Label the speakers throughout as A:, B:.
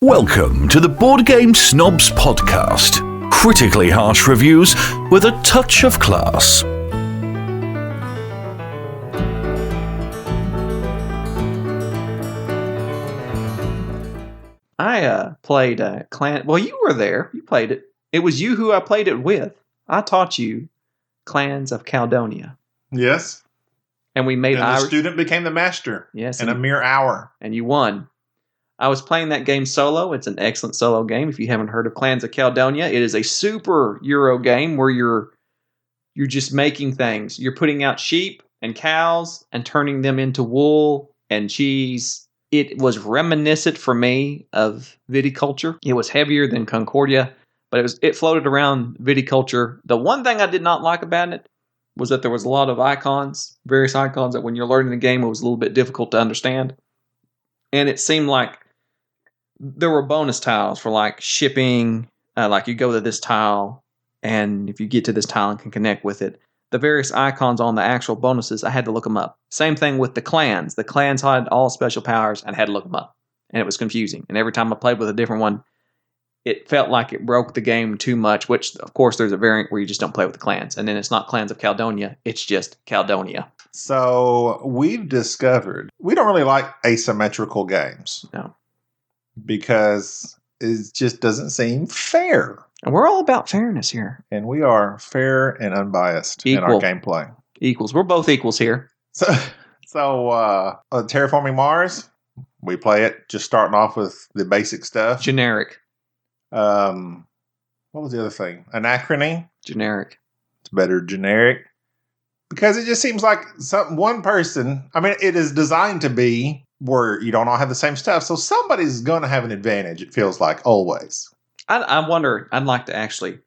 A: Welcome to the Board Game Snobs Podcast. Critically harsh reviews with a touch of class.
B: I played Clan. Well, you were there. You played it. It was you who I played it with. I taught you Clans of Caledonia.
C: Yes.
B: And we made
C: the student became the master.
B: Yes.
C: In a mere hour.
B: And you won. I was playing that game solo. It's an excellent solo game. If you haven't heard of Clans of Caledonia, it is a super Euro game where you're just making things. You're putting out sheep and cows and turning them into wool and cheese. It was reminiscent for me of viticulture. It was heavier than Concordia, but it floated around viticulture. The one thing I did not like about it was that there was a lot of icons, various icons that when you're learning the game, it was a little bit difficult to understand. And it seemed like there were bonus tiles for like shipping, like you go to this tile, and if you get to this tile and can connect with it, the various icons on the actual bonuses, I had to look them up. Same thing with the clans. The clans had all special powers, and I had to look them up. And it was confusing. And every time I played with a different one, it felt like it broke the game too much, which, of course, there's a variant where you just don't play with the clans. And then it's not Clans of Caledonia. It's just Caledonia.
C: So we've discovered we don't really like asymmetrical games.
B: No.
C: Because it just doesn't seem fair.
B: And we're all about fairness here.
C: And we are fair and unbiased in our gameplay.
B: Equals. We're both equals here.
C: So Terraforming Mars, we play it just starting off with the basic stuff.
B: Generic.
C: What was the other thing? Anachrony?
B: Generic.
C: It's better generic. Because it just seems like one person, I mean, it is designed to be where you don't all have the same stuff. So somebody's going to have an advantage, it feels like, always.
B: I wonder, I'd like to actually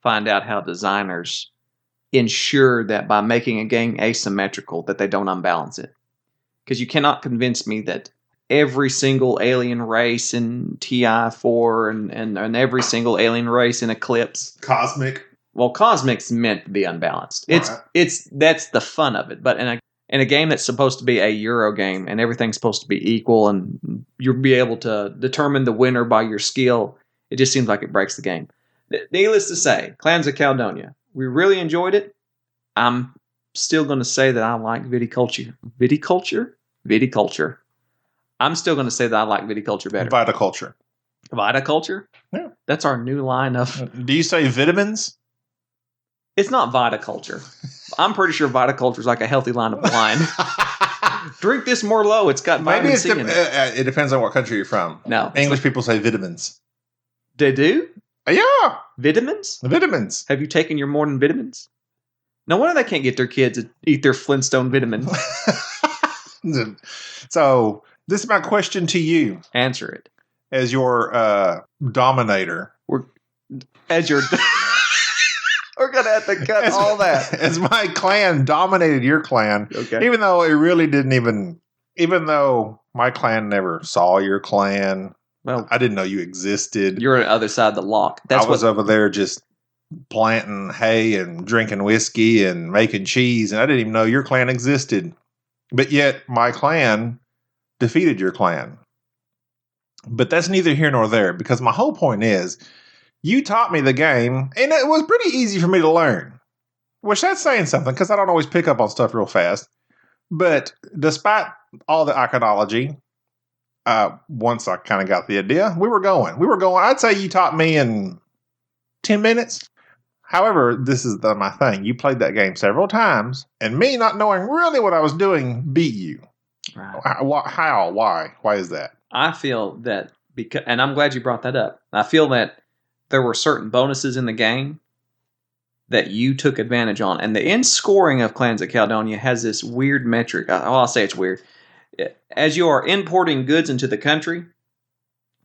B: find out how designers ensure that by making a game asymmetrical, that they don't unbalance it. Because you cannot convince me that every single alien race in TI4 and every single alien race in Eclipse.
C: Cosmic.
B: Well, Cosmic's meant to be unbalanced. That's the fun of it. But in a game that's supposed to be a Euro game and everything's supposed to be equal and you'll be able to determine the winner by your skill, it just seems like it breaks the game. Needless to say, Clans of Caledonia, we really enjoyed it. I'm still going to say that I like viticulture. Viticulture. I'm still going to say that I like viticulture better.
C: Viticulture.
B: Viticulture?
C: Yeah.
B: That's our new line of...
C: Do you say vitamins?
B: It's not viticulture. I'm pretty sure viticulture is like a healthy line of wine. Drink this Merlot. It's got vitamin C in it.
C: It depends on what country you're from.
B: No.
C: English people say vitamins.
B: They do?
C: Yeah.
B: Vitamins?
C: Vitamins.
B: Have you taken your morning vitamins? No wonder they can't get their kids to eat their Flintstone vitamins.
C: So, this is my question to you.
B: Answer it.
C: As your dominator.
B: We're going to have to cut all that.
C: As my clan dominated your clan,
B: okay.
C: Even though it really didn't even though my clan never saw your clan, well, I didn't know you existed.
B: You're on the other side of the lock.
C: I was over there just planting hay and drinking whiskey and making cheese, and I didn't even know your clan existed. But yet, my clan defeated your clan. But that's neither here nor there, because my whole point is, you taught me the game, and it was pretty easy for me to learn. Which that's saying something, because I don't always pick up on stuff real fast. But despite all the iconology, once I kind of got the idea, we were going. I'd say you taught me in 10 minutes. However, this is my thing. You played that game several times, and me not knowing really what I was doing beat you.
B: Right.
C: How? Why? Why is that?
B: I feel that, and I'm glad you brought that up. I feel that there were certain bonuses in the game that you took advantage on. And the end scoring of Clans of Caledonia has this weird metric. I'll say it's weird. As you are importing goods into the country,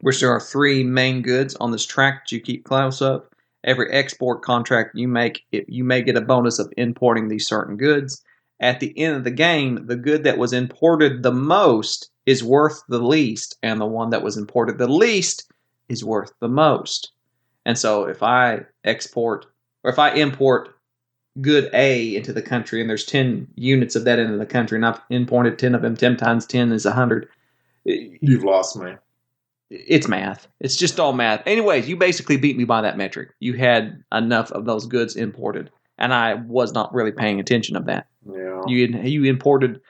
B: which there are 3 main goods on this track that you keep close of, every export contract you make, you may get a bonus of importing these certain goods. At the end of the game, the good that was imported the most is worth the least, and the one that was imported the least is worth the most. And so if I import good A into the country and there's 10 units of that into the country and I've imported 10 of them, 10 times 10 is 100.
C: You've lost me.
B: It's math. It's just all math. Anyways, you basically beat me by that metric. You had enough of those goods imported, and I was not really paying attention of that.
C: Yeah.
B: You imported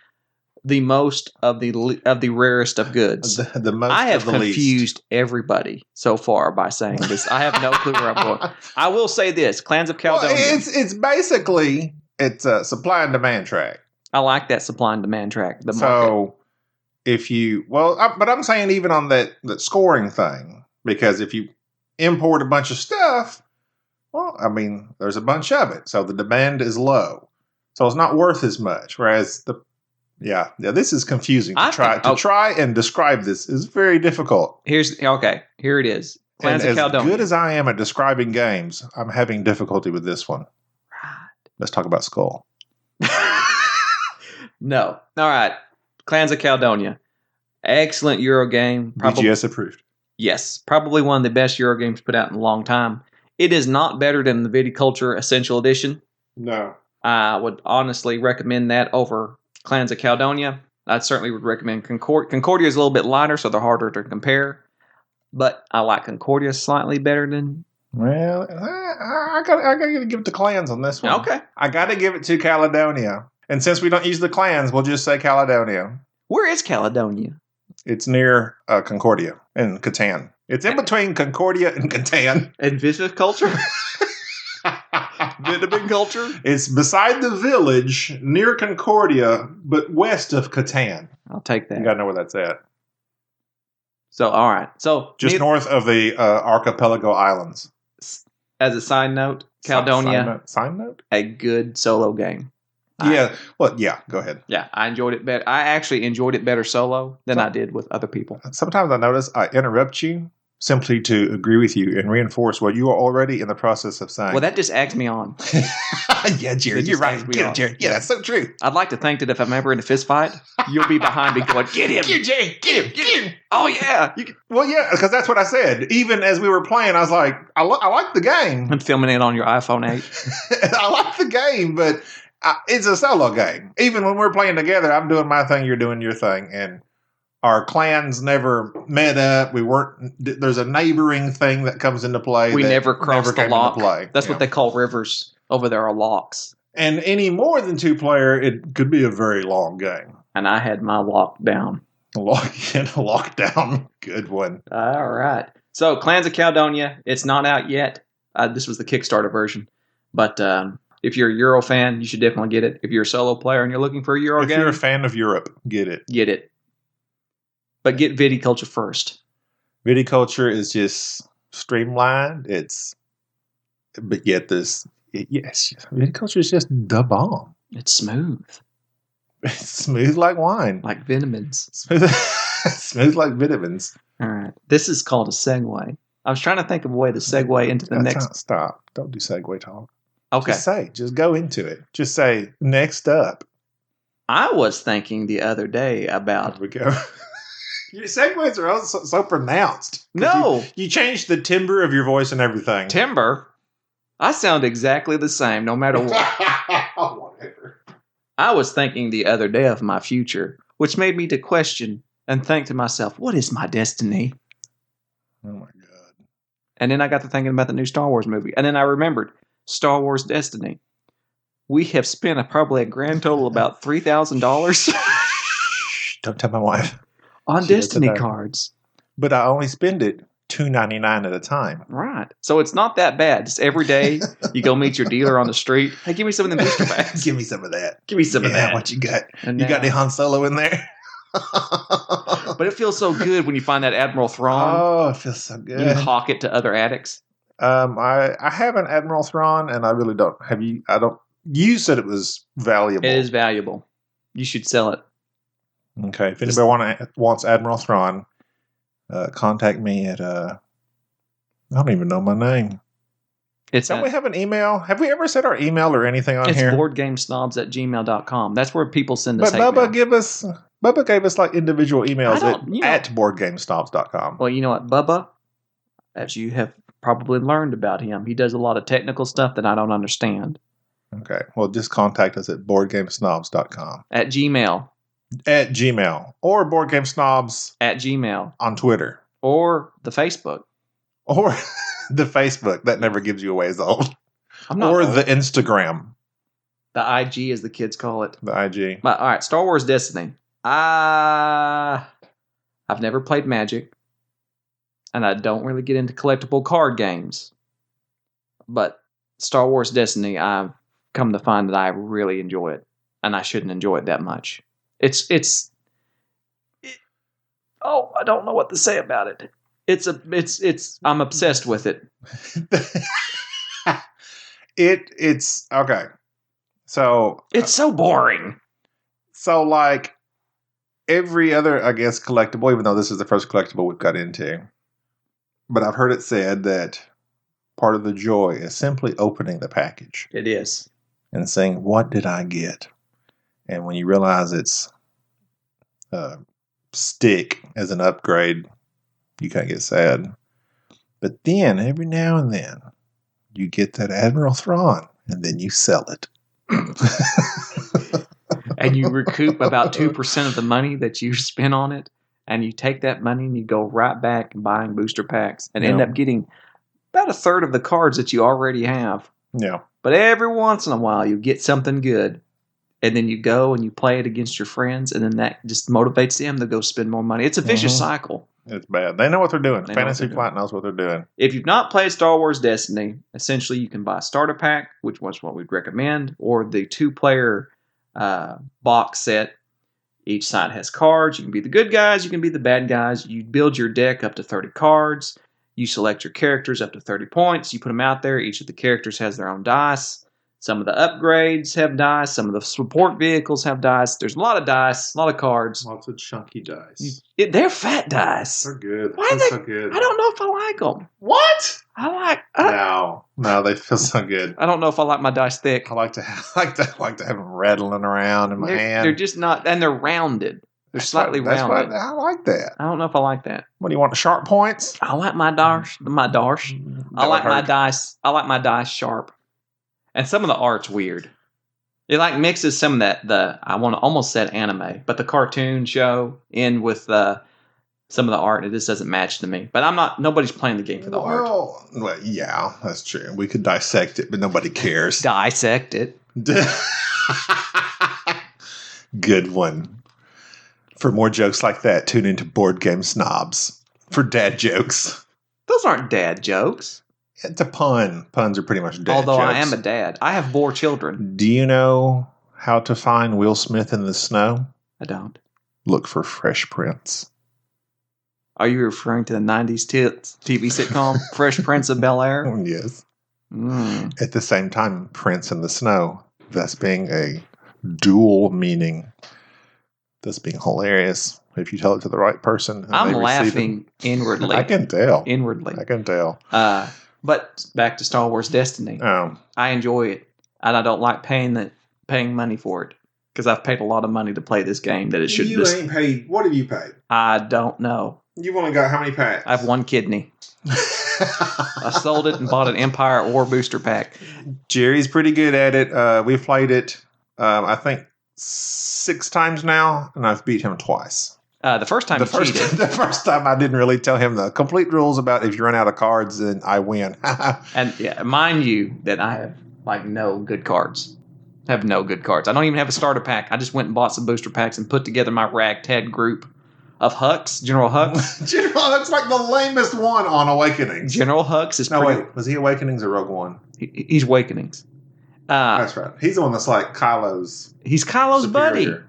B: the most of the rarest of goods.
C: The most.
B: I have
C: of the
B: confused
C: least.
B: everybody so far by saying this. I have no clue where I'm going. I will say this: Clans of Caledonia.
C: Well, it's basically a supply and demand track.
B: I like that supply and demand track. The market.
C: So if you but I'm saying even on that scoring thing, because if you import a bunch of stuff, well, I mean, there's a bunch of it, so the demand is low, so it's not worth as much. Whereas this is confusing to try and describe. This is very difficult.
B: Here it is. Clans of Caledonia.
C: As good as I am at describing games, I'm having difficulty with this one.
B: Right.
C: Let's talk about Skull.
B: No. All right. Clans of Caledonia. Excellent Euro game.
C: BGS approved.
B: Yes. Probably one of the best Euro games put out in a long time. It is not better than the Viticulture Essential Edition.
C: No.
B: I would honestly recommend that over Clans of Caledonia. I certainly would recommend Concordia. Concordia is a little bit lighter, so they're harder to compare. But I like Concordia slightly better than...
C: Well, I gotta give it to Clans on this one.
B: Okay.
C: I gotta give it to Caledonia. And since we don't use the Clans, we'll just say Caledonia.
B: Where is Caledonia?
C: It's near Concordia in Catan. It's in between Concordia and Catan.
B: And Viticulture? Viticulture?
C: It's beside the village near Concordia, but west of Catan.
B: I'll take that.
C: You gotta know where that's at.
B: So, all right. So,
C: just north of the Archipelago Islands.
B: As a side note, Caledonia,
C: side note?
B: A good solo game.
C: Yeah. Go ahead.
B: Yeah, I enjoyed it better. I actually enjoyed it better solo than I did with other people.
C: Sometimes I notice I interrupt you simply to agree with you and reinforce what you are already in the process of saying.
B: Well, that just acts me on.
C: Yeah, Jared, you're right. Get him, Jared. Yeah, that's so true.
B: I'd like to think that if I'm ever in a fist fight, you'll be behind me going, get him.
C: Get him, Jared. Get him.
B: Oh, yeah.
C: Well, yeah, because that's what I said. Even as we were playing, I was like, I like the game.
B: I'm filming it on your iPhone 8.
C: I like the game, but it's a solo game. Even when we're playing together, I'm doing my thing, you're doing your thing. And our clans never met up. There's a neighboring thing that comes into play.
B: We never crossed the lock. That's what
C: they
B: they call rivers over there are locks.
C: And any more than 2-player, it could be a very long game.
B: And I had my lock down.
C: Lockdown. Good one.
B: All right. So Clans of Caledonia, it's not out yet. This was the Kickstarter version. But if you're a Euro fan, you should definitely get it. If you're a solo player and you're looking for a Euro game.
C: If you're a fan of Europe, get it.
B: Get it. But get Viticulture first.
C: Viticulture is just streamlined. Viticulture is just the bomb.
B: It's smooth.
C: It's smooth like wine.
B: Like vitamins.
C: Smooth like vitamins.
B: All right. This is called a segue. I was trying to think of a way to segue into the next.
C: Stop. Don't do segue talk.
B: Okay.
C: Just go into it. Just say, next up.
B: I was thinking the other day about.
C: Here we go. Your segues are all so pronounced.
B: No.
C: You changed the timbre of your voice and everything.
B: Timbre? I sound exactly the same, no matter what.
C: Whatever.
B: I was thinking the other day of my future, which made me to question and think to myself, what is my destiny?
C: Oh, my God.
B: And then I got to thinking about the new Star Wars movie. And then I remembered Star Wars Destiny. We have spent probably a grand total of about $3,000
C: Don't tell my wife.
B: on Destiny cards.
C: But I only spend it $2.99 at a time.
B: Right. So it's not that bad. Just every day you go meet your dealer on the street. Hey, give me some of the booster packs.
C: Give me some of that.
B: Give me some of that.
C: What you got?
B: And
C: you got the Han Solo in there?
B: But it feels so good when you find that Admiral Thrawn.
C: Oh, it feels so good.
B: You hawk it to other addicts.
C: I have an Admiral Thrawn, and I really don't. Have you? I don't. You said it was valuable.
B: It is valuable. You should sell it.
C: Okay. If anybody wants Admiral Thrawn, contact me at. I don't even know my name. Don't we have an email? Have we ever said our email or anything on here?
B: It's boardgamesnobs@gmail.com. That's where people send us
C: But
B: hate
C: Bubba gave us like individual emails at boardgamesnobs.com.
B: Well, you know what, Bubba, as you have probably learned about him, he does a lot of technical stuff that I don't understand.
C: Okay. Well, just contact us at boardgamesnobs.com.
B: At Gmail.
C: At Gmail. Or boardgamesnobs
B: at Gmail.
C: on Twitter.
B: Or the Facebook.
C: Or the Facebook. That never gives you away as old.
B: I'm not
C: Or
B: old.
C: the Instagram.
B: The IG, as the kids call it.
C: The IG.
B: But, all right, Star Wars Destiny. I've never played Magic, and I don't really get into collectible card games. But Star Wars Destiny, I've come to find that I really enjoy it, and I shouldn't enjoy it that much. I don't know what to say about it. I'm obsessed with it.
C: It's okay. So
B: It's so boring.
C: So, like every other, I guess, collectible, even though this is the first collectible we've got into, but I've heard it said that part of the joy is simply opening the package
B: It is.
C: and saying, "What did I get?" And when you realize it's stick as an upgrade, you kind of get sad. But then, every now and then, you get that Admiral Thrawn, and then you sell it.
B: And you recoup about 2% of the money that you spent on it, and you take that money and you go right back and buying booster packs and end
C: Yeah.
B: up getting about a third of the cards that you already have.
C: Yeah.
B: But every once in a while you get something good, and then you go and you play it against your friends, and then that just motivates them to go spend more money. It's a vicious cycle.
C: It's bad. They know what they're doing.
B: They know what
C: Fantasy
B: they're
C: Flight knows what they're doing.
B: If you've not played Star Wars Destiny, essentially you can buy a starter pack, which was what we'd recommend, or the 2-player box set. Each side has cards. You can be the good guys, you can be the bad guys. You build your deck up to 30 cards. You select your characters up to 30 points. You put them out there. Each of the characters has their own dice. Some of the upgrades have dice. Some of the support vehicles have dice. There's a lot of dice, a lot of cards.
C: Lots of chunky dice.
B: They're fat dice.
C: They're good.
B: Why
C: They're
B: they-
C: so good.
B: I don't know if I like them.
C: What?
B: I
C: No, they feel so good.
B: don't know if I like my dice thick.
C: I like to have them rattling around in my hand.
B: They're just not, and they're rounded. They're slightly rounded.
C: I like that.
B: I don't know if I like that.
C: What do you want? Sharp points?
B: I like my darsh. I like my dice. I like my dice sharp. And some of the art's weird. It like mixes some of that I want to almost said anime, but the cartoon show in with some of the art. It just doesn't match to me. But nobody's playing the game for the art.
C: Well, yeah, that's true. We could dissect it, but nobody cares.
B: Dissect it.
C: Good one. For more jokes like that, tune into Board Game Snobs for dad jokes.
B: Those aren't dad jokes.
C: It's a pun. Puns are pretty much dad
B: Although
C: jokes.
B: I am a dad. I have 4 children.
C: Do you know how to find Will Smith in the snow?
B: I don't.
C: Look for Fresh Prince.
B: Are you referring to the 90s TV sitcom Fresh Prince of Bel-Air?
C: Yes.
B: Mm.
C: At the same time, Prince in the snow, thus being a dual meaning, thus being hilarious if you tell it to the right person. and
B: I'm
C: they receive
B: laughing
C: it.
B: inwardly.
C: I can tell.
B: Inwardly.
C: I can tell.
B: But back to Star Wars Destiny. I enjoy it, and I don't like paying money for it because I've paid a lot of money to play this game that it should just.
C: ain't paid. What have you paid?
B: I don't know.
C: You've only got how many packs?
B: I have 1 kidney. I sold it and bought an Empire War booster pack.
C: Jerry's pretty good at it. We've played it, I think, 6 times now, and I've beat him twice.
B: The first time he cheated.
C: The first time I didn't really tell him the complete rules about if you run out of cards, then I win.
B: And yeah, mind you that I have like no good cards. I have no good cards. I don't even have a starter pack. I just went and bought some booster packs and put together my ragtag group of Hux, General Hux.
C: General, that's like the lamest one on Awakenings.
B: General Hux is
C: No,
B: pretty.
C: wait. Was he Awakenings or Rogue One?
B: He's Awakenings.
C: That's right. He's the one that's like Kylo's
B: He's Kylo's buddy.
C: superior.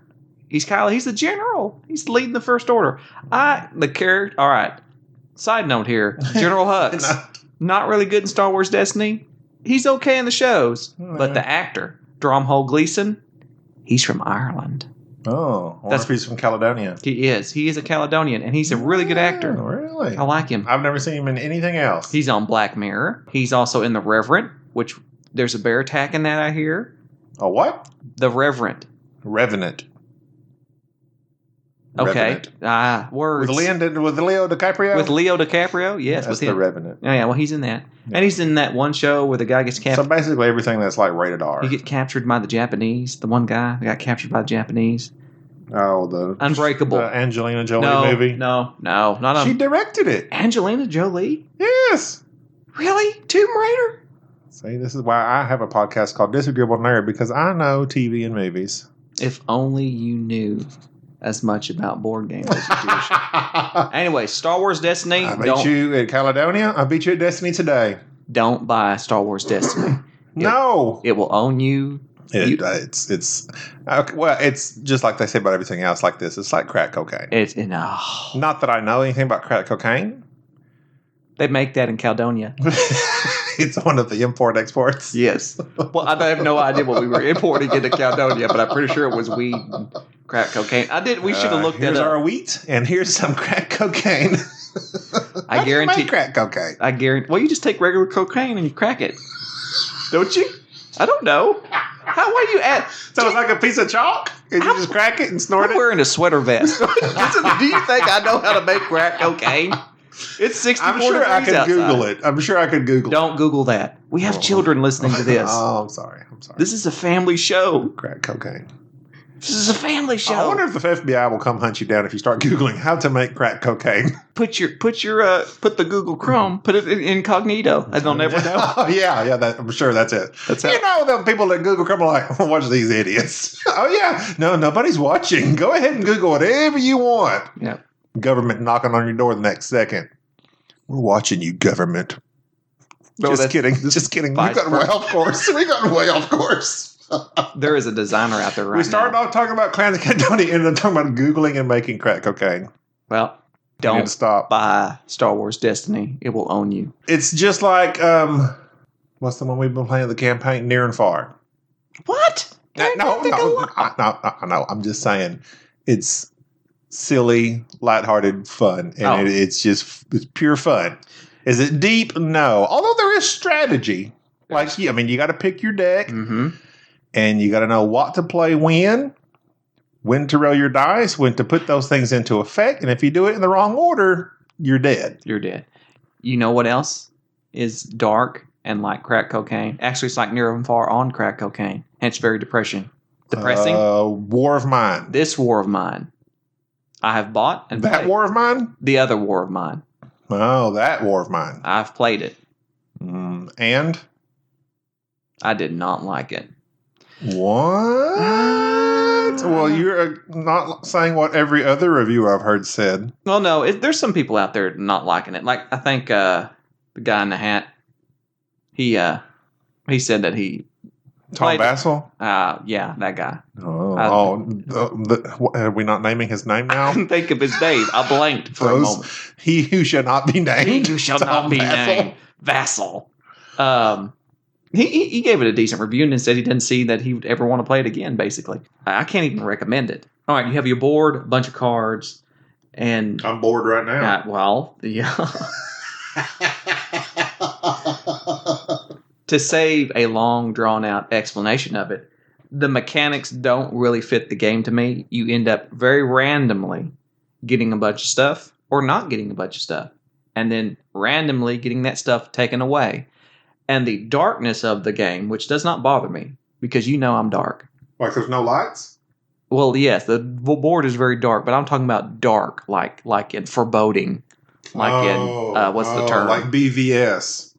B: He's Kylo. He's the general. He's leading the First Order. The character. All right. Side note here: General Hux, not really good in Star Wars Destiny. He's okay in the shows, but the actor Dromhole Gleeson, he's from Ireland.
C: Oh,
B: That's-
C: he's from Caledonia.
B: He is. He is a Caledonian, and he's a really good actor.
C: Oh, really?
B: I like him.
C: I've never seen him in anything else.
B: He's on Black Mirror. He's also in The Reverend, which there's a bear attack in that, I hear.
C: A what?
B: The Reverend.
C: Revenant.
B: Okay.
C: Revenant.
B: Words.
C: With Leo DiCaprio?
B: With Leo DiCaprio, yes.
C: That's
B: with him.
C: the Revenant.
B: Oh, yeah, well, he's in that.
C: Yeah.
B: And he's in that one show where the guy gets
C: So
B: captured.
C: basically everything that's like rated R.
B: He gets captured by the Japanese. The one guy that got captured by the Japanese.
C: Oh, the
B: Unbreakable.
C: the Angelina Jolie movie.
B: No, not
C: She directed it.
B: Angelina Jolie.
C: Yes.
B: Really? Tomb Raider?
C: See, this is why I have a podcast called Disagreeable Nerd, because I know TV and movies.
B: If only you knew as much about board games as you do. Anyway, Star Wars Destiny.
C: I beat you at Caledonia. I beat you at Destiny today.
B: Don't buy Star Wars Destiny.
C: No.
B: It will own you.
C: It's just like they say about everything else like this. It's like crack cocaine. Not that I know anything about crack cocaine.
B: They make that in Caledonia.
C: It's one of the import-exports.
B: Yes. Well, I have no idea what we were importing into Caledonia, but I'm pretty sure it was weed and crack cocaine. We should have looked at it.
C: Here's our wheat, and here's some crack cocaine.
B: I guarantee.
C: You make crack cocaine.
B: I guarantee. Well, you just take regular cocaine and you crack it, don't you? I don't know. Why do you add?
C: So it's like a piece of chalk, and you just crack it and snort
B: I'm wearing a sweater vest. Do you think I know how to make crack cocaine? It's 64
C: I'm sure I could
B: outside.
C: Google it. I'm sure I could Google it.
B: Don't Google that. We have children listening to this.
C: Oh, I'm sorry.
B: This is a family show.
C: Crack cocaine.
B: This is a family show.
C: I wonder if the FBI will come hunt you down if you start Googling how to make crack cocaine.
B: Put the Google Chrome, put it in incognito, and they'll never know.
C: Oh, yeah. I'm sure that's it. The people that Google Chrome are like, watch these idiots. Oh, yeah. No, nobody's watching. Go ahead and Google whatever you want.
B: Yeah.
C: Government knocking on your door the next second. We're watching you, government.
B: No,
C: just kidding. Just kidding. We've gotten way off course.
B: There is a designer out there right now.
C: We started off talking about Clans of Caledonia and then talking about Googling and making crack cocaine.
B: Well, don't
C: stop.
B: Buy Star Wars Destiny. It will own you.
C: It's just like, what's the one we've been playing the campaign? Near and Far.
B: What?
C: No. I'm just saying it's silly, lighthearted fun. And it's pure fun. Is it deep? No. Although there is strategy. Like, you got to pick your deck.
B: Mm-hmm.
C: And you got to know what to play when to roll your dice, when to put those things into effect. And if you do it in the wrong order, you're dead.
B: You're dead. You know what else is dark and like crack cocaine? Actually, it's like Near and Far on crack cocaine. Hence very depressing.
C: War of Mine.
B: This War of Mine. I have bought and
C: that
B: played.
C: War of Mine?
B: The other War of Mine.
C: Oh, that War of Mine.
B: I've played it.
C: And?
B: I did not like it.
C: What? Well, you're not saying what every other reviewer I've heard said.
B: Well, no, there's some people out there not liking it. Like, I think the guy in the hat, he said that he
C: Tom Bassel?
B: Yeah, that guy.
C: Are we not naming his name now?
B: I couldn't think of his name. I blanked for a moment.
C: He who shall not be named.
B: He who shall not be named. Vassal. He gave it a decent review and said he didn't see that he would ever want to play it again, basically. I can't even recommend it. All right, you have your board, a bunch of cards, and...
C: I'm bored right now.
B: To save a long, drawn-out explanation of it, the mechanics don't really fit the game to me. You end up very randomly getting a bunch of stuff or not getting a bunch of stuff, and then randomly getting that stuff taken away. And the darkness of the game, which does not bother me, because I'm dark.
C: Like there's no lights?
B: Well, yes, the board is very dark, but I'm talking about dark, like in foreboding. What's the term?
C: Like BVS.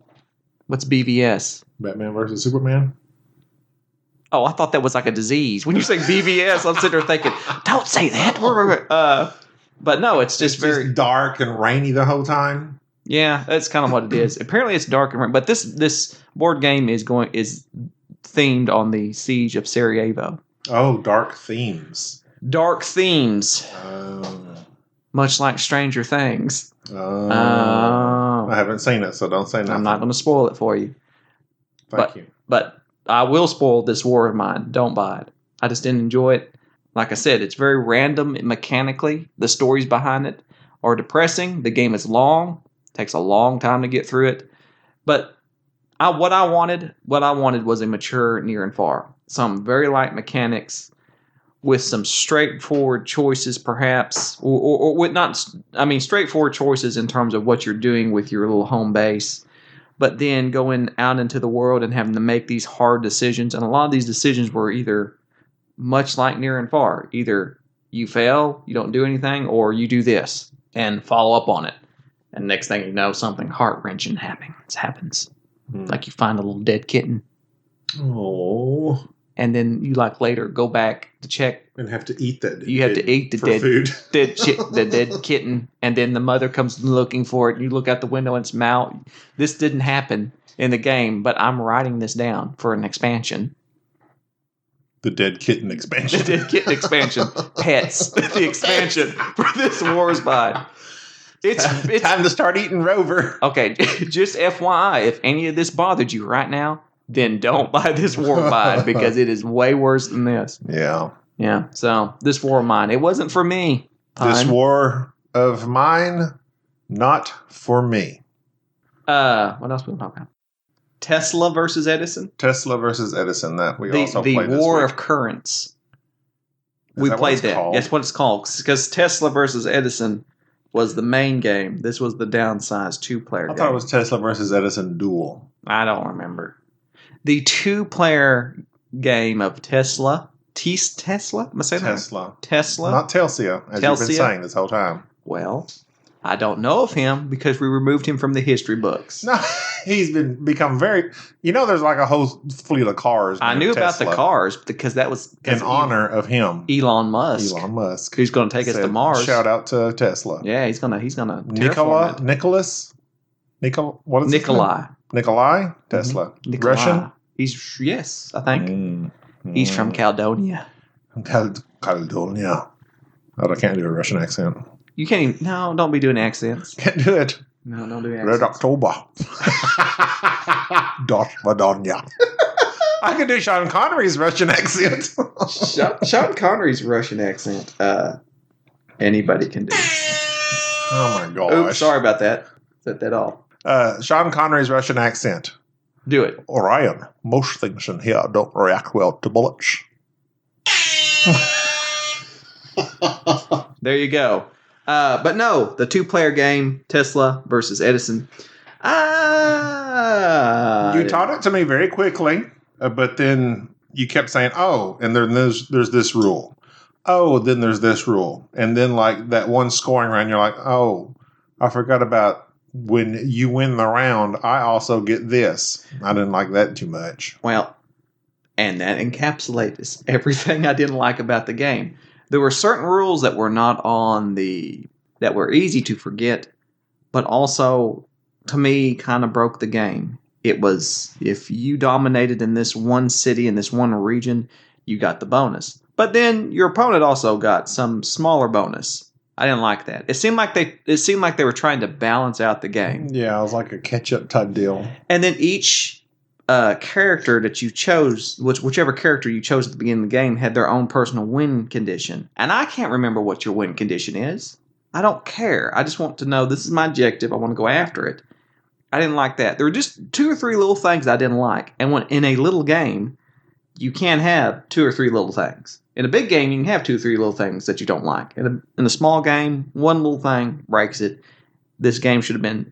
B: What's BVS?
C: Batman versus Superman?
B: Oh, I thought that was like a disease. When you say BVS, I'm sitting there thinking, don't say that. But no, it's just very
C: dark and rainy the whole time.
B: Yeah, that's kind of what it is. Apparently, it's dark and rainy. But this board game is themed on the siege of Sarajevo.
C: Oh, dark themes.
B: Dark themes. Much like Stranger Things.
C: I haven't seen it, so don't say nothing.
B: I'm not going to spoil it for you.
C: Thank you.
B: But I will spoil this War of Mine. Don't buy it. I just didn't enjoy it. Like I said, it's very random mechanically. The stories behind it are depressing. The game is long. Takes a long time to get through it. But what I wanted was a mature Near and Far. Some very light mechanics with some straightforward choices, perhaps, or with straightforward choices in terms of what you're doing with your little home base, but then going out into the world and having to make these hard decisions. And a lot of these decisions were either much like Near and Far. Either You fail, you don't do anything, or you do this and follow up on it. And next thing you know, something heart-wrenching happens. Like you find a little dead kitten.
C: Oh.
B: And then you later go back to check.
C: And have to eat that.
B: You have to eat the
C: food.
B: dead kitten. And then the mother comes looking for it. And you look out the window and it's Mal. This didn't happen in the game, but I'm writing this down for an expansion.
C: The dead kitten expansion.
B: The dead kitten expansion. Pets. The expansion for this Wars Bide. It's
C: time to start eating Rover.
B: Okay, just FYI, if any of this bothered you right now, then don't buy this War Bide because it is way worse than this.
C: Yeah.
B: Yeah, so this war of mine, it wasn't for me.
C: This war of mine, not for me.
B: What else we want to talk about? Tesla versus Edison.
C: Tesla versus Edison. That we also
B: the
C: played this
B: War
C: week.
B: of Currents.
C: Is
B: We
C: that what
B: played
C: it's
B: that.
C: called?
B: That's what it's called. Because Tesla versus Edison was the main game. This was the downsized 2-player
C: I
B: game.
C: thought it was Tesla versus Edison duel.
B: I don't remember. The 2-player game of Tesla. Tesla? Am I saying that?
C: Tesla.
B: Tesla?
C: Not Telsia, as you've been
B: Telsia?
C: saying this whole time.
B: Well, I don't know of him because we removed him from the history books.
C: No, he's become very. There's like a whole fleet of cars.
B: I
C: named
B: knew about the
C: Tesla
B: cars because that was
C: in honor of him,
B: Elon Musk.
C: Elon Musk,
B: Who's going to take us to Mars?
C: Shout out to Tesla.
B: Yeah, he's gonna
C: Nikolai. What is
B: Nikolai.
C: Nikolai Tesla.
B: Nikolai.
C: Russian.
B: Yes, I think he's from Caledonia.
C: Caledonia. Oh, I can't do a Russian accent.
B: You can't even. No, don't be doing accents.
C: Can't do it.
B: No, don't do accents.
C: Red October. Madonia. I can do Sean Connery's Russian accent.
B: Sean Connery's Russian accent. Anybody can do.
C: Oh my gosh.
B: Oops, sorry about that. Set that off.
C: Sean Connery's Russian accent.
B: Do it.
C: Orion, most things in here don't react well to bullets.
B: There you go. But no, the 2-player game, Tesla versus Edison.
C: You taught it to me very quickly, but then you kept saying, "Oh," and then there's this rule. Oh, then there's this rule, and then like that one scoring round, you're like, "Oh, I forgot about when you win the round. I also get this." I didn't like that too much.
B: Well, and that encapsulates everything I didn't like about the game. There were certain rules that were not that were easy to forget, but also, to me, kind of broke the game. It was, if you dominated in this one city, in this one region, you got the bonus. But then your opponent also got some smaller bonus. I didn't like that. It seemed like they were trying to balance out the game.
C: Yeah, it was like a catch-up type deal.
B: And then each character that you chose, whichever character you chose at the beginning of the game, had their own personal win condition. And I can't remember what your win condition is. I don't care. I just want to know, this is my objective. I want to go after it. I didn't like that. There were just 2 or 3 little things I didn't like. And when in a little game, you can't have 2 or 3 little things. In a big game, you can have 2 or 3 little things that you don't like. In a small game, one little thing breaks it. This game should have been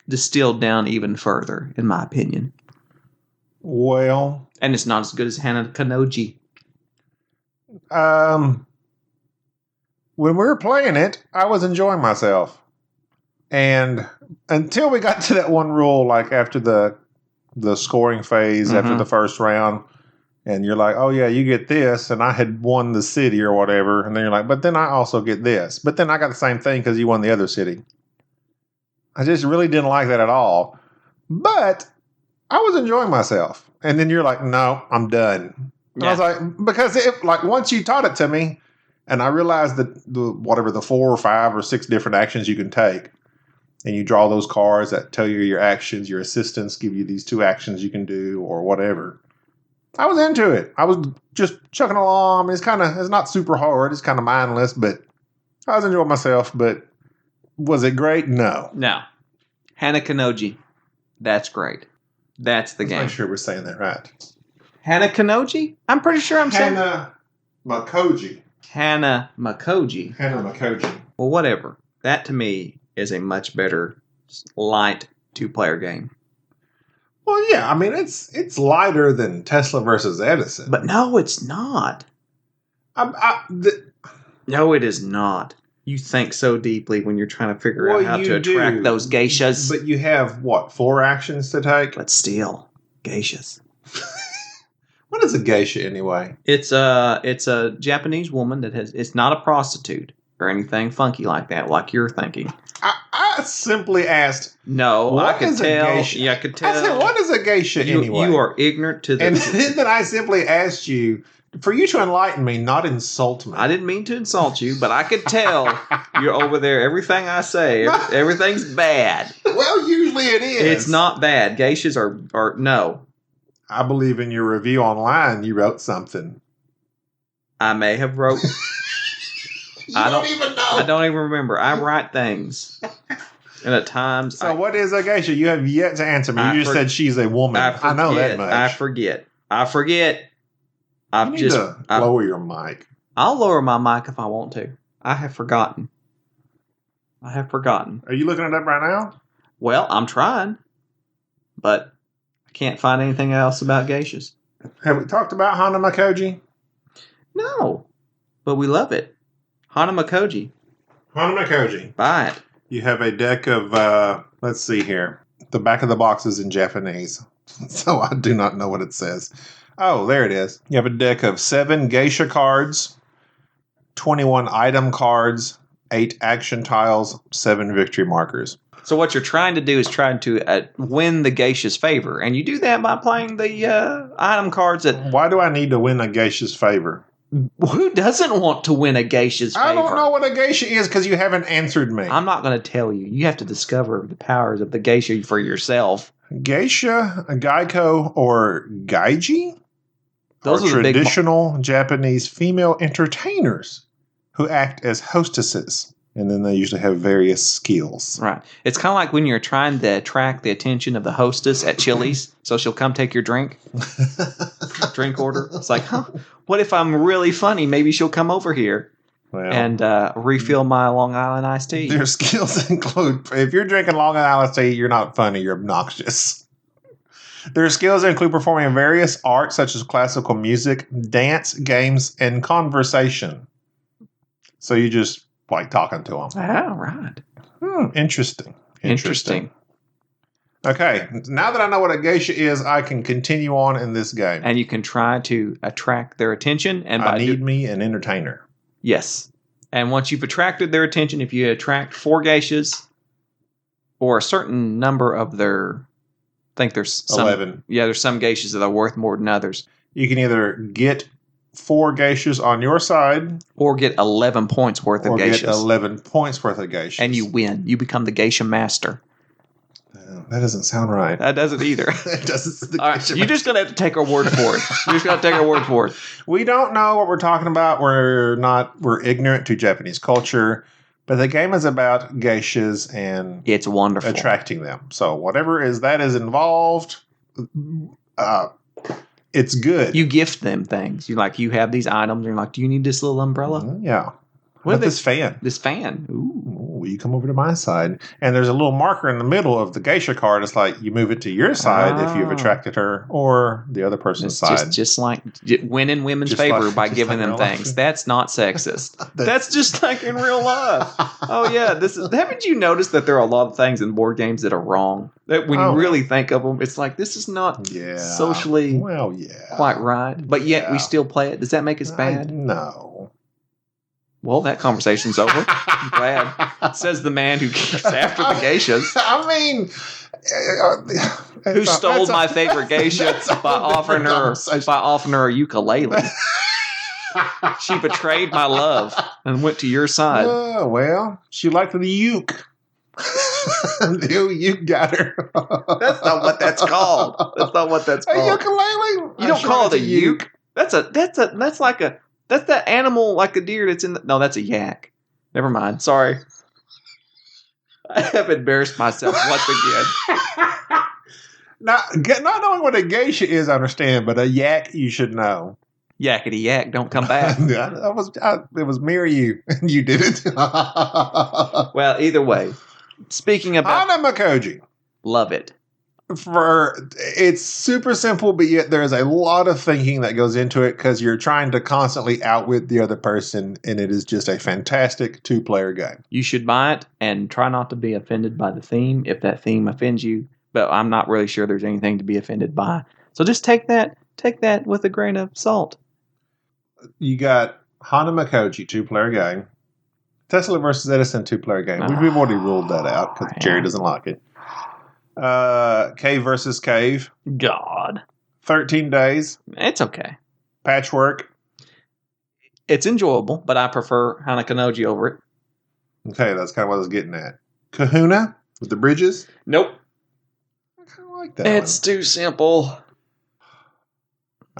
B: distilled down even further, in my opinion.
C: Well,
B: and it's not as good as Hana Kanoji.
C: When we were playing it, I was enjoying myself, and until we got to that one rule, like after the scoring phase, after the first round, and you're like, "Oh yeah, you get this," and I had won the city or whatever, and then you're like, "But then I also get this," but then I got the same thing because you won the other city. I just really didn't like that at all, but I was enjoying myself. And then you're like, "No, I'm done." And I was like, because once you taught it to me, and I realized that the 4 or 5 or 6 different actions you can take, and you draw those cards that tell you your actions, your assistants give you these 2 actions you can do or whatever. I was into it. I was just chugging along. I mean, it's not super hard. It's kind of mindless, but I was enjoying myself. But was it great? No.
B: No. Hana Kanoji. That's great. That's the game.
C: I'm sure we're saying that right.
B: Hana Kanoji? I'm pretty sure I'm saying
C: Hana Makoji.
B: Hana Makoji.
C: Hana Makoji.
B: Well, whatever. That to me is a much better light 2-player game.
C: Well, yeah. I mean, it's lighter than Tesla versus Edison.
B: But no, it's not. No, it is not. You think so deeply when you're trying to figure out how to attract those geishas.
C: But you have, 4 actions to take?
B: But still, geishas.
C: What is a geisha anyway?
B: It's a Japanese woman that it's not a prostitute or anything funky like that, like you're thinking.
C: I simply asked.
B: No, I could tell.
C: Geisha?
B: Yeah, I could tell.
C: I said, what is a geisha anyway?
B: You are ignorant to the.
C: And then I simply asked you for you to enlighten me, not insult me.
B: I didn't mean to insult you, but I could tell you're over there. Everything I say, everything's bad.
C: Well, usually it is.
B: It's not bad. Geishas are no.
C: I believe in your review online, you wrote something.
B: I may have wrote.
C: I don't even know.
B: I don't even remember. I write things, and at times.
C: So what is a geisha? You have yet to answer me. You just said she's a woman. I know that much.
B: I forget.
C: You need to lower your mic.
B: I'll lower my mic if I want to. I have forgotten.
C: Are you looking it up right now?
B: Well, I'm trying, but I can't find anything else about geishas.
C: Have we talked about Hanamakoji?
B: No, but we love it. Hanamakoji.
C: Buy it. You have a deck of, let's see here. The back of the box is in Japanese, so I do not know what it says. Oh, there it is. You have a deck of 7 geisha cards, 21 item cards, 8 action tiles, 7 victory markers.
B: So what you're trying to do is trying to win the geisha's favor, and you do that by playing the item cards that...
C: Why do I need to win a geisha's favor?
B: Who doesn't want to win a geisha's favor?
C: I don't know what a geisha is because you haven't answered me.
B: I'm not going to tell you. You have to discover the powers of the geisha for yourself.
C: Geisha, Gaiko, or Gaiji
B: Those
C: are
B: are the
C: traditional Japanese female entertainers who act as hostesses. And then they usually have various skills.
B: Right. It's kind of like when you're trying to attract the attention of the hostess at Chili's, so she'll come take your drink order. It's like, what if I'm really funny? Maybe she'll come over here and refill my Long Island iced tea.
C: Their skills include, if you're drinking Long Island iced tea, you're not funny, you're obnoxious. Their skills include performing various arts such as classical music, dance, games, and conversation. So you just like talking to them.
B: Oh, right.
C: Interesting.
B: Okay.
C: Now that I know what a geisha is, I can continue on in this game.
B: And you can try to attract their attention. And
C: I need me an entertainer.
B: Yes. And once you've attracted their attention, if you attract 4 geishas or a certain number of their... I think there's some...
C: 11.
B: Yeah, there's some geishas that are worth more than others.
C: You can either get 4 geishas on your side,
B: or get 11 points worth of geishas.
C: Get 11 points worth of geishas.
B: And you win. You become the geisha master.
C: That doesn't sound right.
B: That doesn't either.
C: It doesn't.
B: All right, you're just going to have to take our word for it.
C: We don't know what we're talking about. We're ignorant to Japanese culture. But the game is about geishas and
B: it's wonderful.
C: Attracting them. So whatever that is involved, it's good.
B: You gift them things. You have these items. And you're like, do you need this little umbrella?
C: Yeah. What this fan?
B: This fan. Ooh.
C: Will you come over to my side? And there's a little marker in the middle of the geisha card. It's like you move it to your side if you've attracted her, or the other person's side.
B: Just like winning women's favor by giving them things. That's not sexist. That's just like in real life. Oh yeah, haven't you noticed that there are a lot of things in board games that are wrong? That when you really think of them, it's like this is not socially quite right. But yet we still play it. Does that make us bad?
C: No.
B: Well, that conversation's over. I'm glad. Says the man who keeps after the geishas.
C: I mean,
B: who stole my favorite geisha by offering her a ukulele. She betrayed my love and went to your side.
C: Well, she liked the uke. The uke got her.
B: That's not what that's called. A
C: ukulele?
B: You don't call it a uke. That's that animal like a deer that's in the... No, that's a yak. Never mind. Sorry. I have embarrassed myself once again.
C: Now, not knowing what a geisha is, I understand, but a yak you should know.
B: Yakety yak, don't come back.
C: It was me or you, and you did it.
B: Well, either way. Speaking about...
C: Hanamakoji.
B: Love it.
C: It's super simple, but yet there's a lot of thinking that goes into it because you're trying to constantly outwit the other person, and it is just a fantastic 2-player game.
B: You should buy it and try not to be offended by the theme if that theme offends you. But I'm not really sure there's anything to be offended by. So just take that with a grain of salt.
C: You got Hanamakoji 2-player game. Tesla versus Edison 2-player game. We've already ruled that out because Jerry doesn't like it. Cave versus Cave.
B: God.
C: 13 Days.
B: It's okay.
C: Patchwork.
B: It's enjoyable, but I prefer Hanakanoji over it.
C: Okay, that's kind of what I was getting at. Kahuna with the bridges.
B: Nope.
C: I kind of like that
B: It's too simple.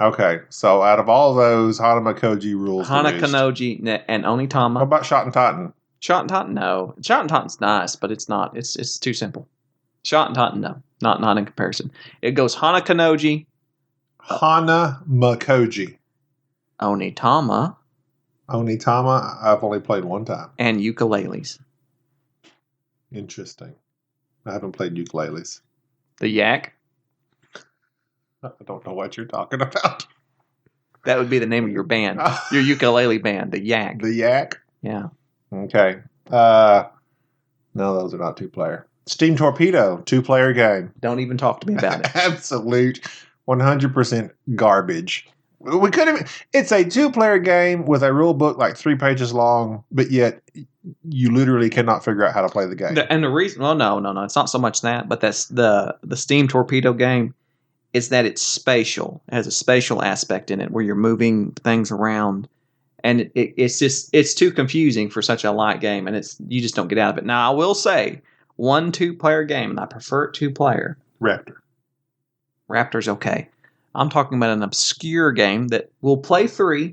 C: Okay, so out of all those, Hanamakoji rules
B: Hanakanoji and Onitama.
C: How about Shot and Totten?
B: Shot and Totten, no. Shot and Totten's nice, but it's not. It's too simple. Shot and Totten, no. Not in comparison. It goes Hanakanoji.
C: Hanamakoji.
B: Onitama.
C: Onitama, I've only played one time.
B: And ukuleles.
C: Interesting. I haven't played ukuleles.
B: The Yak.
C: I don't know what you're talking about.
B: That would be the name of your band. Your ukulele band, the Yak.
C: The Yak?
B: Yeah.
C: Okay. No, those are not 2-player. Steam Torpedo, 2-player game.
B: Don't even talk to me about it.
C: Absolute 100% garbage. We couldn't. It's a 2-player game with a rule book like 3 pages long, but yet you literally cannot figure out how to play the game.
B: And the reason, well, no, it's not so much that, but that's the Steam Torpedo game is that it's spatial. It has a spatial aspect in it where you're moving things around, and it's too confusing for such a light game, and you just don't get out of it. Now, I will say, 2-player game, and I prefer it 2-player. Raptor's okay. I'm talking about an obscure game that will plays 4.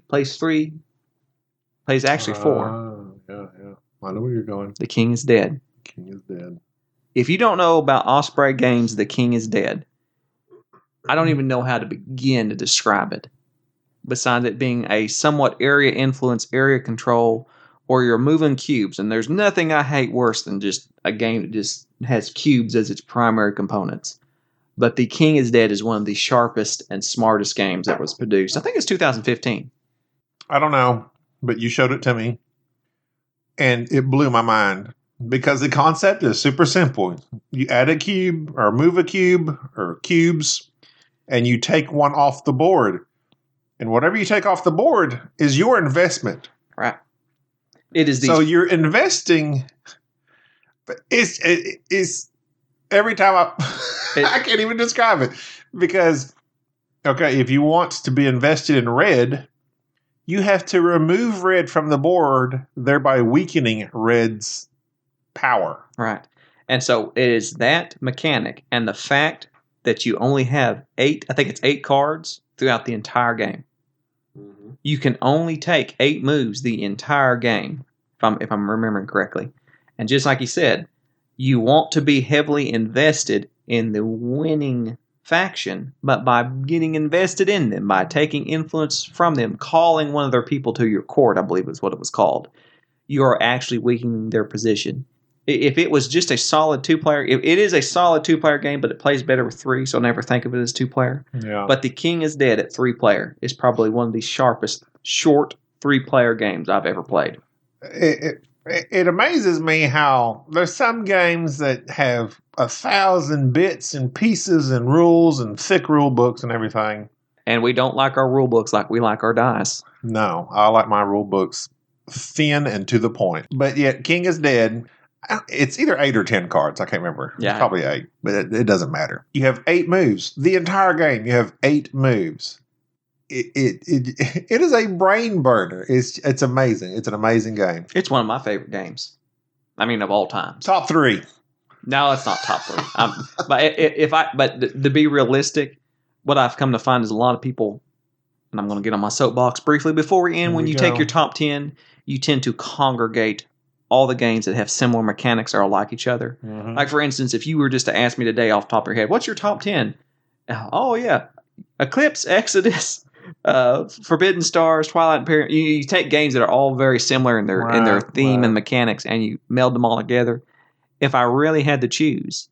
C: Yeah. I know where you're going.
B: The King is Dead.
C: King is Dead.
B: If you don't know about Osprey Games' The King is Dead, I don't even know how to begin to describe it. Besides it being a somewhat area influence, area control, or you're moving cubes. And there's nothing I hate worse than just a game that just has cubes as its primary components. But The King is Dead is one of the sharpest and smartest games that was produced. I think it's 2015.
C: I don't know, but you showed it to me, and it blew my mind because the concept is super simple. You add a cube or move a cube or cubes, and you take one off the board. And whatever you take off the board is your investment.
B: Right. It is
C: so you're investing. It's every time I can't even describe it because, okay, if you want to be invested in red, you have to remove red from the board, thereby weakening red's power.
B: Right. And so it is that mechanic and the fact that you only have 8 cards throughout the entire game. Mm-hmm. You can only take 8 moves the entire game, if I'm remembering correctly. And just like you said, you want to be heavily invested in the winning faction, but by getting invested in them, by taking influence from them, calling one of their people to your court, I believe is what it was called, you are actually weakening their position. If it was just a solid 2-player, it is a solid 2-player game, but it plays better with 3, so never think of it as 2-player.
C: Yeah.
B: But The King is Dead at 3-player is probably one of the sharpest, short 3-player games I've ever played.
C: It amazes me how there's some games that have 1,000 bits and pieces and rules and thick rule books and everything.
B: And we don't like our rule books like we like our dice.
C: No, I like my rule books thin and to the point. But yet, King is Dead, it's either 8 or 10 cards. I can't remember.
B: Yeah.
C: It's probably 8, but it doesn't matter. You have 8 moves. The entire game, you have 8 moves. It is a brain burner. It's amazing. It's an amazing game.
B: It's one of my favorite games. I mean, of all time.
C: Top 3.
B: No, it's not top 3. But to be realistic, what I've come to find is a lot of people, and I'm going to get on my soapbox briefly before we end. When you take your top 10, you tend to congregate all the games that have similar mechanics or are like each other. Mm-hmm. Like, for instance, if you were just to ask me today off the top of your head, what's your top 10? Oh, yeah. Eclipse, Exodus, Forbidden Stars, Twilight Imperium. You take games that are all very similar in their theme and mechanics, and you meld them all together. If I really had to choose,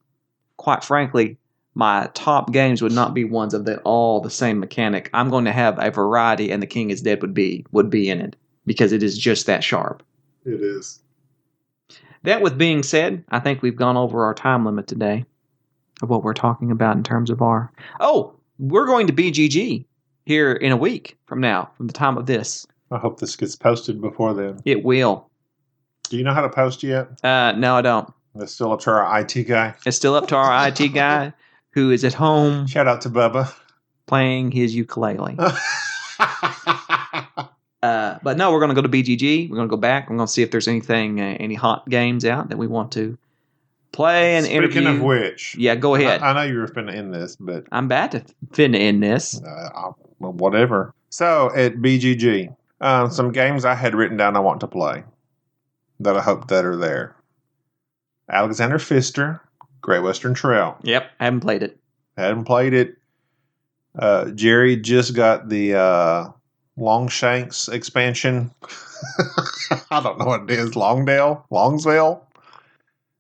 B: quite frankly, my top games would not be ones of all the same mechanic. I'm going to have a variety, and The King is Dead would be in it because it is just that sharp.
C: It is.
B: That with being said, I think we've gone over our time limit today of what we're talking about in terms of our... Oh, we're going to BGG here in a week from now, from the time of this.
C: I hope this gets posted before then.
B: It will.
C: Do you know how to post yet?
B: No, I don't.
C: It's still up to our IT guy.
B: It's still up to our IT guy who is at home
C: Shout out to Bubba.
B: playing his ukulele. But no, we're going to go to BGG. We're going to go back. We're going to see if there's any hot games out that we want to play and interview.
C: Speaking of which.
B: Yeah, go ahead.
C: I know you were finna end this, but...
B: I'm about to finna end this.
C: Well, whatever. So, at BGG, some games I had written down I want to play that I hope that are there. Alexander Pfister, Great Western Trail.
B: Yep, I haven't played it.
C: Hadn't played it. Jerry just got the Longshanks expansion. I don't know what it is. Longsvale.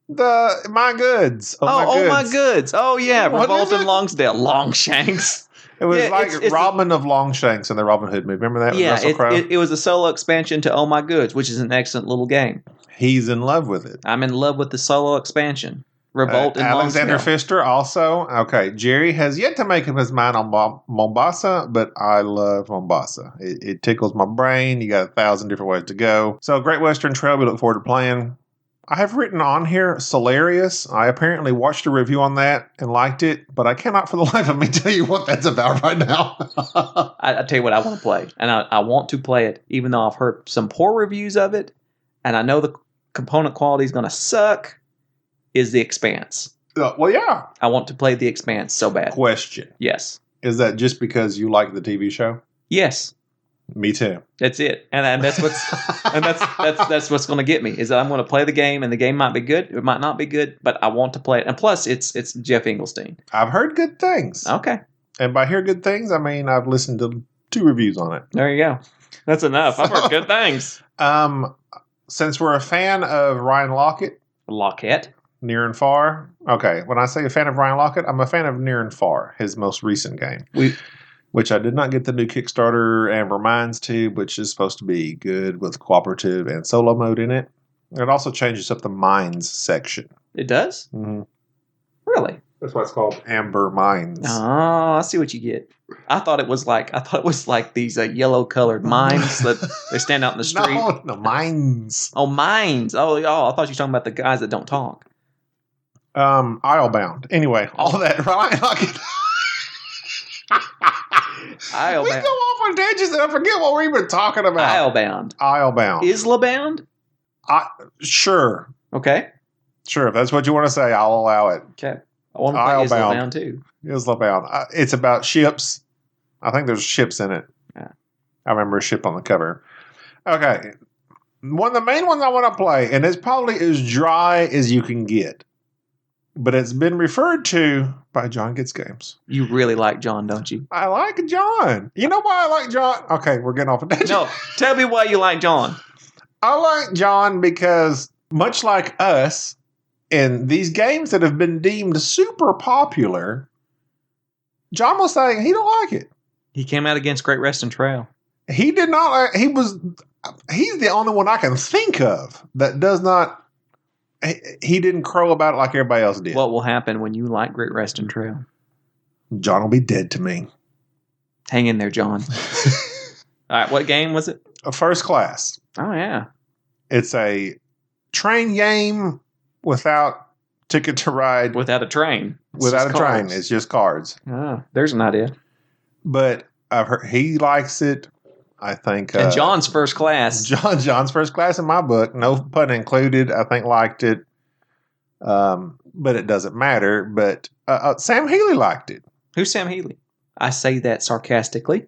C: My Goods.
B: Oh my goods. Oh yeah,
C: What
B: Revolt
C: is
B: in
C: it?
B: Longsdale. Longshanks.
C: It was
B: Yeah,
C: like
B: it's
C: Robin of Longshanks in the Robin Hood movie. Remember that? with
B: Yeah,
C: Russell Crowe?
B: it was a solo expansion to Oh My Goods, which is an excellent little game.
C: He's in love with it.
B: I'm in love with the solo expansion. Revolt in
C: Alexander
B: Longsdale.
C: Pfister also. Okay, Jerry has yet to make up his mind on Mombasa, but I love Mombasa. It tickles my brain. You got 1,000 different ways to go. So Great Western Trail, we look forward to playing. I have written on here Solarius. I apparently watched a review on that and liked it, but I cannot for the life of me tell you what that's about right now.
B: I tell you what I want to play, and I want to play it, even though I've heard some poor reviews of it, and I know the component quality is going to suck, is The Expanse.
C: Well, yeah.
B: I want to play The Expanse so bad.
C: Question.
B: Yes.
C: Is that just because you like the TV show?
B: Yes.
C: Me too.
B: That's it. And that's what's going to get me, is that I'm going to play the game, and the game might be good, it might not be good, but I want to play it. And plus, it's Jeff Engelstein.
C: I've heard good things.
B: Okay.
C: And by hear good things, I mean I've listened to 2 reviews on it.
B: There you go. That's enough. I've heard good things.
C: Since we're a fan of Ryan
B: Lockett.
C: Near and Far. Okay, when I say a fan of Ryan Lockett, I'm a fan of Near and Far, his most recent game. Which I did not get the new Kickstarter Amber Mines tube, which is supposed to be good with cooperative and solo mode in it. It also changes up the mines section.
B: It does?
C: Mm-hmm.
B: Really?
C: That's why it's called Amber Mines.
B: Oh, I see what you get. I thought it was like these yellow colored mines that they stand out in the street.
C: No, mines.
B: Oh, mines. Oh, I thought you were talking about the guys that don't talk.
C: Islebound. Anyway, all that Ryan Lockett.
B: Islebound.
C: We go off on tangents and I forget what we were talking about.
B: Islebound.
C: Islebound.
B: Islebound?
C: Sure.
B: Okay.
C: Sure. If that's what you want to say, I'll allow it.
B: Okay. I want to play
C: Islebound.
B: Islebound too.
C: Islebound. It's about ships. I think there's ships in it.
B: Yeah.
C: I remember a ship on the cover. Okay. One of the main ones I want to play, and it's probably as dry as you can get, but it's been referred to by John Gets Games.
B: You really like John, don't you?
C: I like John. You know why I like John? Okay, we're getting off of that.
B: No, tell me why you like John.
C: I like John because, much like us, in these games that have been deemed super popular, John was saying he don't like it.
B: He came out against Great Western Trail.
C: He did not. He's the only one I can think of that does not. He didn't crow about it like everybody else did.
B: What will happen when you like Great Western Trail?
C: John will be dead to me.
B: Hang in there, John. All right, what game was it?
C: A First Class.
B: Oh, yeah.
C: It's a train game without Ticket to Ride.
B: Without a train.
C: Without a train. It's just cards.
B: Oh, there's an idea.
C: But I've heard he likes it. I think.
B: And John's First Class.
C: John's First Class in my book, no pun included, I think liked it. But it doesn't matter. But Sam Healy liked it.
B: Who's Sam Healy? I say that sarcastically.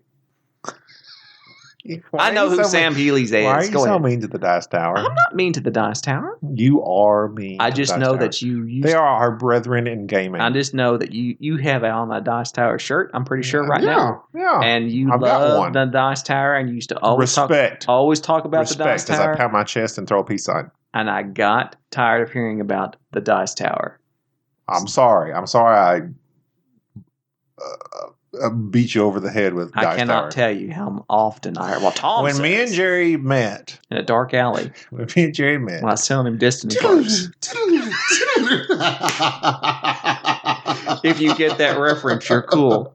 C: Why
B: I know who Sam Healy's is.
C: Why are you
B: Go
C: so
B: ahead.
C: mean to the Dice Tower?
B: I'm not mean to the Dice Tower.
C: You are mean.
B: I
C: to
B: just
C: the Dice
B: know
C: Tower.
B: that you
C: They are our brethren in gaming.
B: I just know that you have on a Dice Tower shirt, I'm pretty sure right now.
C: Yeah.
B: And you
C: I've got
B: love
C: one.
B: the Dice Tower, and you used to always talk about the Dice
C: Respect, as I
B: Tower.
C: pound my chest and throw a peace sign.
B: And I got tired of hearing about the Dice Tower.
C: I'm sorry. I beat you over the head with
B: I
C: Dice
B: cannot
C: Tower.
B: tell you how often I heard. Well, Tom
C: When me
B: says,
C: and Jerry met,
B: in a dark alley
C: when me and Jerry met,
B: when I was telling him Destiny cards. If you get that reference, you're cool.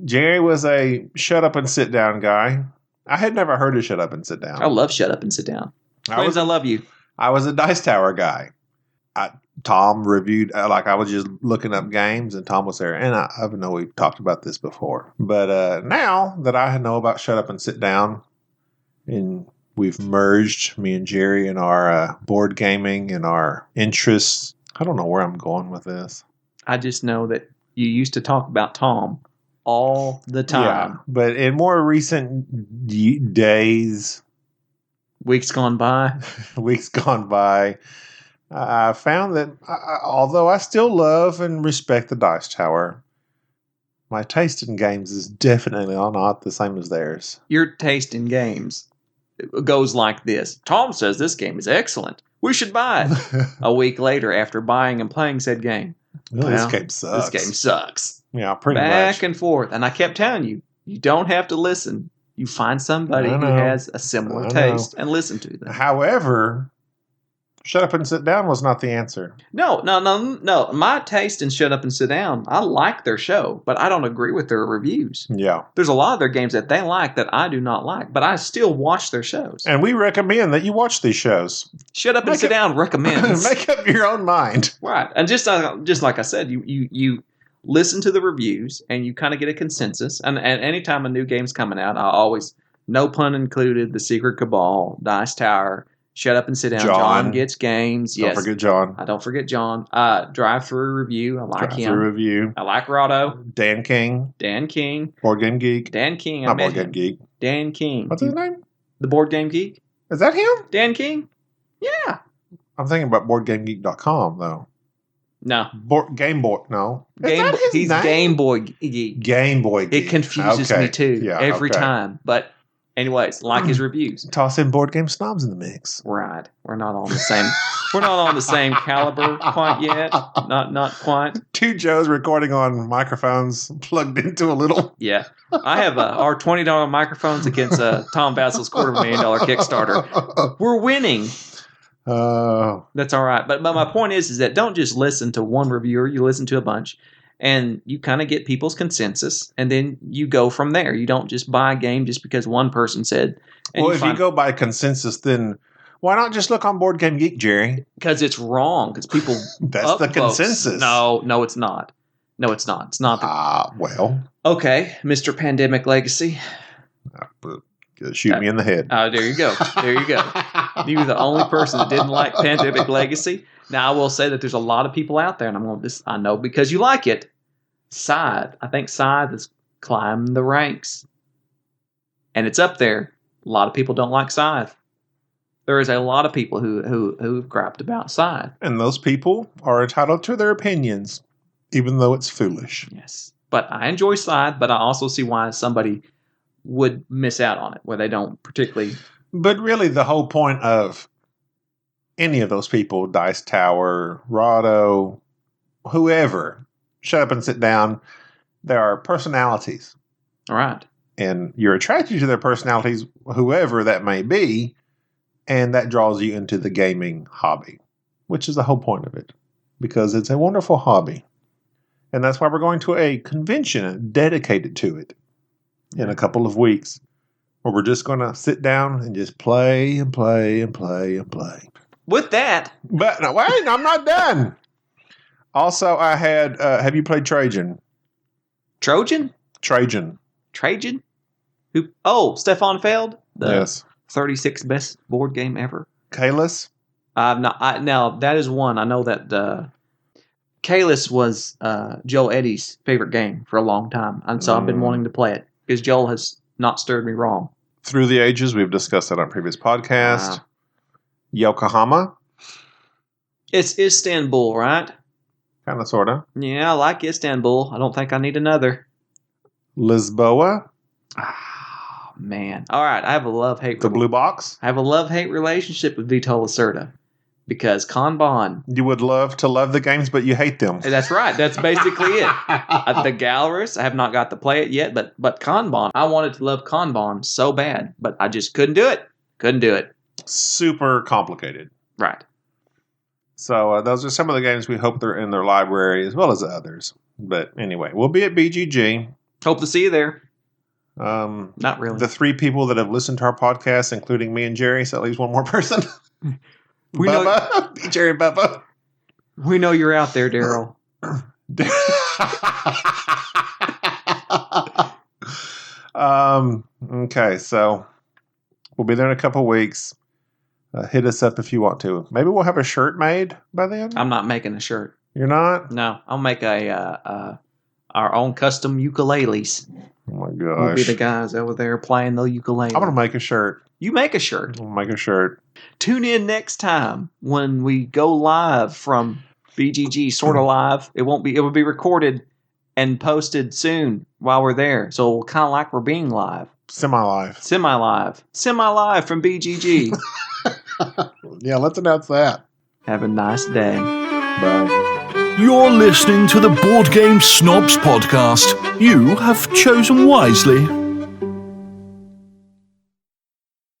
C: Jerry was a shut up and sit down guy. I had never heard of shut up and sit down.
B: I love Shut Up and Sit Down. Twins, I love you.
C: I was a Dice Tower guy. Tom reviewed, I was just looking up games, and Tom was there. And I know we've talked about this before. But now that I know about Shut Up and Sit Down, and we've merged, me and Jerry, in our board gaming and our interests. I don't know where I'm going with this.
B: I just know that you used to talk about Tom all the time.
C: Yeah, but in more recent days,
B: weeks gone by,
C: I found that although I still love and respect the Dice Tower, my taste in games is definitely not the same as theirs.
B: Your taste in games goes like this. Tom says this game is excellent. We should buy it. A week later, after buying and playing said game.
C: This game sucks.
B: This game sucks.
C: Yeah, pretty much.
B: Back and forth. And I kept telling you, you don't have to listen. You find somebody who has a similar taste and listen to them.
C: However, Shut Up and Sit Down was not the answer.
B: No. My taste in Shut Up and Sit Down, I like their show, but I don't agree with their reviews.
C: Yeah.
B: There's a lot of their games that they like that I do not like, but I still watch their shows.
C: And we recommend that you watch these shows.
B: Shut Up and Sit Down recommends.
C: Make up your own mind.
B: Right. And just like I said, you listen to the reviews and you kind of get a consensus. And anytime a new game's coming out, I always, no pun included, The Secret Cabal, Dice Tower, Shut Up and Sit Down. John gets games.
C: Don't forget John.
B: I don't forget John. Drive Through Review. I like him.
C: Drive Through Review.
B: I like Rotto.
C: Dan King.
B: Board
C: Game Geek.
B: Dan King.
C: Not Board Game Geek.
B: Dan King.
C: What's his name?
B: The Board Game Geek.
C: Is that him?
B: Dan King? Yeah.
C: I'm thinking about BoardGameGeek.com though.
B: No.
C: Game Boy. No.
B: He's name? Game Boy Geek.
C: Game Boy Geek.
B: It confuses me too every time. But anyways, like his reviews.
C: Toss in Board Game Snobs in the mix.
B: Right. We're not on the same. We're not on the same caliber quite yet. Not quite.
C: Two Joes recording on microphones plugged into a little.
B: Yeah. I have our $20 microphones against Tom Basil's $250,000 Kickstarter. We're winning. That's all right. But my point is that don't just listen to one reviewer. You listen to a bunch. And you kind of get people's consensus, and then you go from there. You don't just buy a game just because one person said.
C: Well, if you go by consensus, then why not just look on Board Game Geek, Jerry?
B: Because it's wrong. Because people
C: that's the consensus.
B: No, it's not. No, it's not. It's not.
C: Well.
B: Okay, Mr. Pandemic Legacy.
C: Shoot me in the head.
B: There you go. There you go. You were the only person that didn't like Pandemic Legacy. Now, I will say that there's a lot of people out there, and I know because you like it. Scythe. I think Scythe has climbed the ranks. And it's up there. A lot of people don't like Scythe. There is a lot of people who've griped about Scythe.
C: And those people are entitled to their opinions, even though it's foolish.
B: Yes. But I enjoy Scythe, but I also see why somebody would miss out on it, where they don't particularly.
C: But really, the whole point of any of those people, Dice Tower, Rotto, whoever, Shut Up and Sit Down, there are personalities.
B: All right.
C: And you're attracted to their personalities, whoever that may be, and that draws you into the gaming hobby, which is the whole point of it, because it's a wonderful hobby. And that's why we're going to a convention dedicated to it in a couple of weeks, where we're just going to sit down and just play and play and play and play.
B: With that.
C: But no, wait, I'm not done. Also, I had, have you played Trajan?
B: Trojan?
C: Trajan.
B: Who? Oh, Stefan Feld?
C: Yes.
B: 36th best board game ever.
C: Kalis?
B: Now, that is one. I know that Kalis was Joel Eddy's favorite game for a long time. And so I've been wanting to play it because Joel has not stirred me wrong.
C: Through the Ages, we've discussed that on previous podcasts. Yokohama?
B: It's Istanbul, right?
C: Kind of, sort of.
B: Yeah, I like Istanbul. I don't think I need another.
C: Lisboa?
B: Oh, man. All right, I have a love-hate
C: The Blue Box?
B: I have a love-hate relationship with Vito Lacerda. because Kanban.
C: You would love to love the games, but you hate them.
B: That's right. That's basically it. The Gallerus, I have not got to play it yet, but Kanban. I wanted to love Kanban so bad, but I just couldn't do it. Couldn't do it.
C: Super complicated.
B: Right.
C: So those are some of the games we hope they're in their library, as well as others. But anyway, we'll be at BGG.
B: Hope to see you there.
C: Not
B: really.
C: The 3 people that have listened to our podcast, including me and Jerry, so at least one more person.
B: We know,
C: Jerry and Bubba.
B: We know you're out there, Daryl.
C: Okay, so we'll be there in a couple weeks. Hit us up if you want to. Maybe we'll have a shirt made by then.
B: I'm not making a shirt.
C: You're not?
B: No, I'll make our own custom ukuleles.
C: Oh my gosh.
B: We'll be the guys over there playing the ukulele.
C: I'm going to make a shirt.
B: You make a shirt.
C: I'll make a shirt.
B: Tune in next time when we go live from BGG, sort of live. It will be recorded and posted soon while we're there. So kind of like we're being live.
C: Semi-live.
B: Semi-live from BGG.
C: Yeah, let's announce that.
B: Have a nice day.
C: Bye.
A: You're listening to the Board Game Snobs podcast. You have chosen wisely.